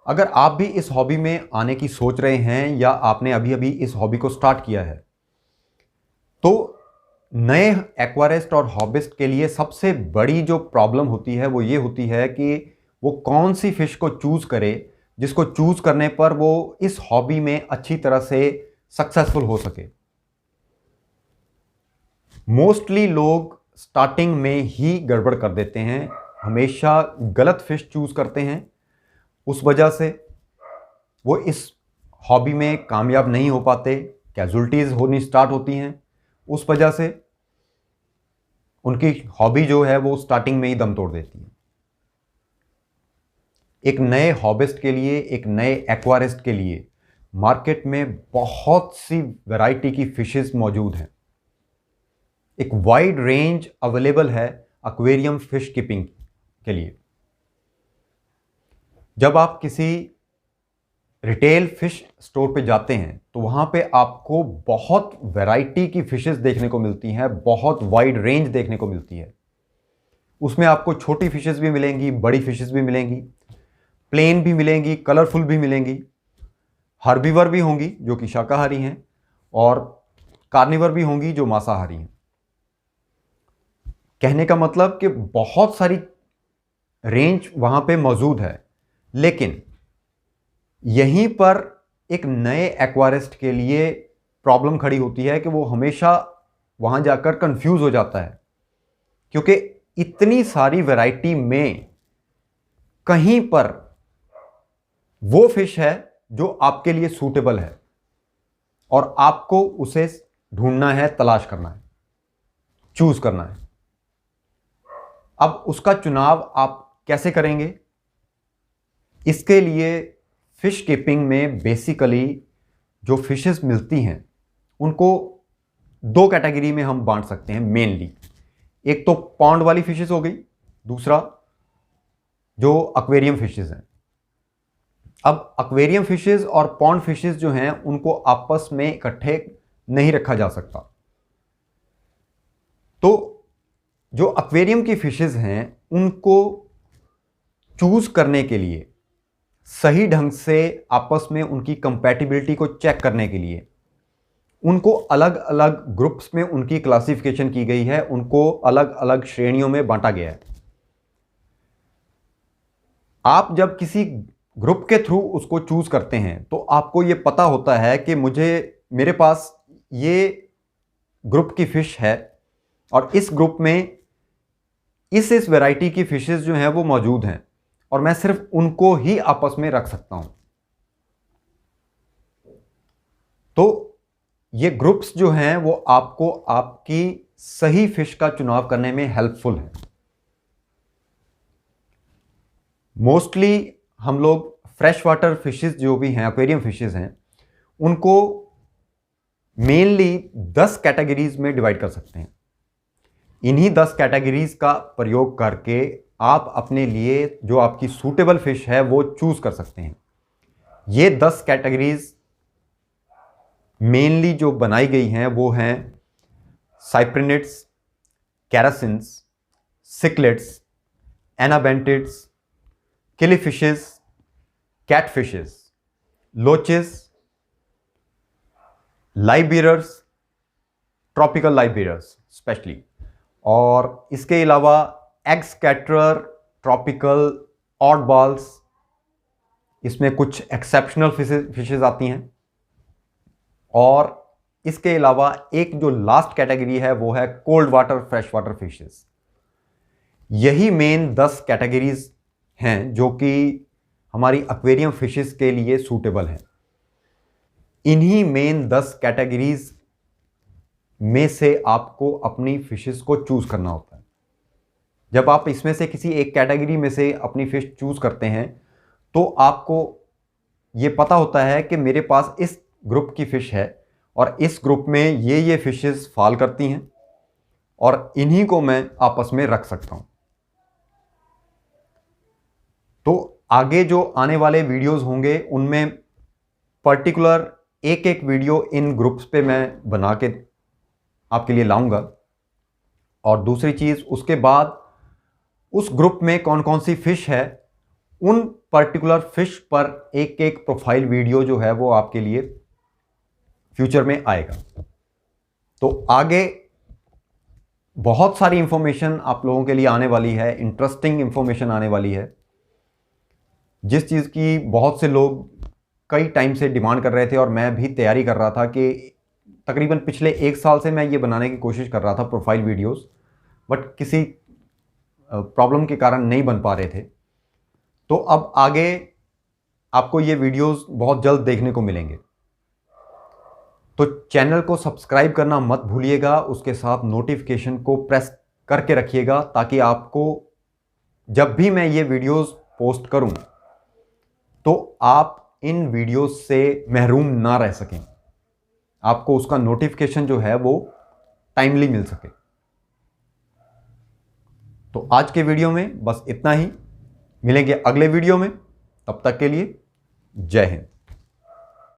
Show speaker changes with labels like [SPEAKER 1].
[SPEAKER 1] अगर आप भी इस हॉबी में आने की सोच रहे हैं या आपने अभी अभी इस हॉबी को स्टार्ट किया है, तो नए एक्वारिस्ट और हॉबिस्ट के लिए सबसे बड़ी जो प्रॉब्लम होती है वो ये होती है कि वो कौन सी फिश को चूज करे जिसको चूज करने पर वो इस हॉबी में अच्छी तरह से सक्सेसफुल हो सके। मोस्टली लोग स्टार्टिंग में ही गड़बड़ कर देते हैं, हमेशा गलत फिश चूज करते हैं। उस वजह से वो इस हॉबी में कामयाब नहीं हो पाते, कैजुअल्टीज होनी स्टार्ट होती हैं। उस वजह से उनकी हॉबी जो है वो स्टार्टिंग में ही दम तोड़ देती है। एक नए हॉबिस्ट के लिए, एक नए एक्वारिस्ट के लिए मार्केट में बहुत सी वैरायटी की फिशेस मौजूद हैं। एक वाइड रेंज अवेलेबल है एक्वेरियम फिश कीपिंग के लिए। जब आप किसी रिटेल फिश स्टोर पे जाते हैं तो वहाँ पे आपको बहुत वैरायटी की फिशेस देखने को मिलती हैं, बहुत वाइड रेंज देखने को मिलती है। उसमें आपको छोटी फिशेस भी मिलेंगी, बड़ी फिशेस भी मिलेंगी, प्लेन भी मिलेंगी, कलरफुल भी मिलेंगी, हर्बीवर भी होंगी जो कि शाकाहारी हैं, और कार्निवर भी होंगी जो मांसाहारी हैं। कहने का मतलब कि बहुत सारी रेंज वहाँ पे मौजूद है। लेकिन यहीं पर एक नए एक्वारिस्ट के लिए प्रॉब्लम खड़ी होती है कि वो हमेशा वहां जाकर कंफ्यूज हो जाता है, क्योंकि इतनी सारी वैरायटी में कहीं पर वो फिश है जो आपके लिए सूटेबल है और आपको उसे ढूंढना है, तलाश करना है, चूज करना है। अब उसका चुनाव आप कैसे करेंगे? इसके लिए फिश कीपिंग में बेसिकली जो फिशेस मिलती हैं उनको दो कैटेगरी में हम बांट सकते हैं मेनली। एक तो पॉन्ड वाली फिशेस हो गई, दूसरा जो एक्वेरियम फिशेस हैं। अब एक्वेरियम फिशेस और पॉन्ड फिशेस जो हैं उनको आपस में इकट्ठे नहीं रखा जा सकता। तो जो एक्वेरियम की फिशेस हैं उनको चूज करने के लिए, सही ढंग से आपस में उनकी कंपैटिबिलिटी को चेक करने के लिए उनको अलग अलग ग्रुप्स में उनकी क्लासिफिकेशन की गई है, उनको अलग अलग श्रेणियों में बांटा गया है। आप जब किसी ग्रुप के थ्रू उसको चूज करते हैं तो आपको यह पता होता है कि मेरे पास ये ग्रुप की फिश है और इस ग्रुप में इस वैरायटी की फिशेस जो हैं वो मौजूद हैं और मैं सिर्फ उनको ही आपस में रख सकता हूं। तो ये ग्रुप्स जो हैं वो आपको आपकी सही फिश का चुनाव करने में हेल्पफुल है। मोस्टली हम लोग फ्रेश वाटर फिशेस जो भी हैं, एक्वेरियम फिशेस हैं, उनको मेनली 10 कैटेगरीज में डिवाइड कर सकते हैं। इन्हीं 10 कैटेगरीज का प्रयोग करके आप अपने लिए जो आपकी सूटेबल फिश है वो चूज कर सकते हैं। ये 10 कैटेगरीज मेनली जो बनाई गई हैं वो हैं cyprinids, characins, cichlids, anabantids, killifishes, catfishes, loaches, livebearers, tropical livebearers especially, और इसके अलावा egg scatterer, tropical, odd balls, इसमें कुछ एक्सेप्शनल फिशेस आती हैं। और इसके अलावा एक जो लास्ट कैटेगरी है वो है cold water fresh water fishes. यही मेन 10 कैटेगरीज हैं जो कि हमारी एक्वेरियम फिशेस के लिए सूटेबल हैं। इन्हीं मेन 10 कैटेगरीज में से आपको अपनी फिशेस को चूज करना होता है। जब आप इसमें से किसी एक कैटेगरी में से अपनी फिश चूज करते हैं तो आपको ये पता होता है कि मेरे पास इस ग्रुप की फिश है और इस ग्रुप में ये फिशेस फॉल करती हैं और इन्हीं को मैं आपस में रख सकता हूं। तो आगे जो आने वाले वीडियोस होंगे उनमें पर्टिकुलर एक वीडियो इन ग्रुप्स पे मैं बना के आपके लिए लाऊंगा। और दूसरी चीज, उसके बाद उस ग्रुप में कौन कौन सी फिश है उन पर्टिकुलर फिश पर एक एक प्रोफाइल वीडियो जो है वो आपके लिए फ्यूचर में आएगा। तो आगे बहुत सारी इंफॉर्मेशन आप लोगों के लिए आने वाली है, इंटरेस्टिंग इंफॉर्मेशन आने वाली है, जिस चीज़ की बहुत से लोग कई टाइम से डिमांड कर रहे थे और मैं भी तैयारी कर रहा था कि तकरीबन पिछले 1 साल से मैं ये बनाने की कोशिश कर रहा था प्रोफाइल वीडियोस, बट किसी प्रॉब्लम के कारण नहीं बन पा रहे थे। तो अब आगे आपको ये वीडियोस बहुत जल्द देखने को मिलेंगे। तो चैनल को सब्सक्राइब करना मत भूलिएगा, उसके साथ नोटिफिकेशन को प्रेस करके रखिएगा ताकि आपको जब भी मैं ये वीडियोस पोस्ट करूं तो आप इन वीडियोस से महरूम ना रह सकें, आपको उसका नोटिफिकेशन जो है वो टाइमली मिल सके। तो आज के वीडियो में बस इतना ही, मिलेंगे अगले वीडियो में, तब तक के लिए जय हिंद।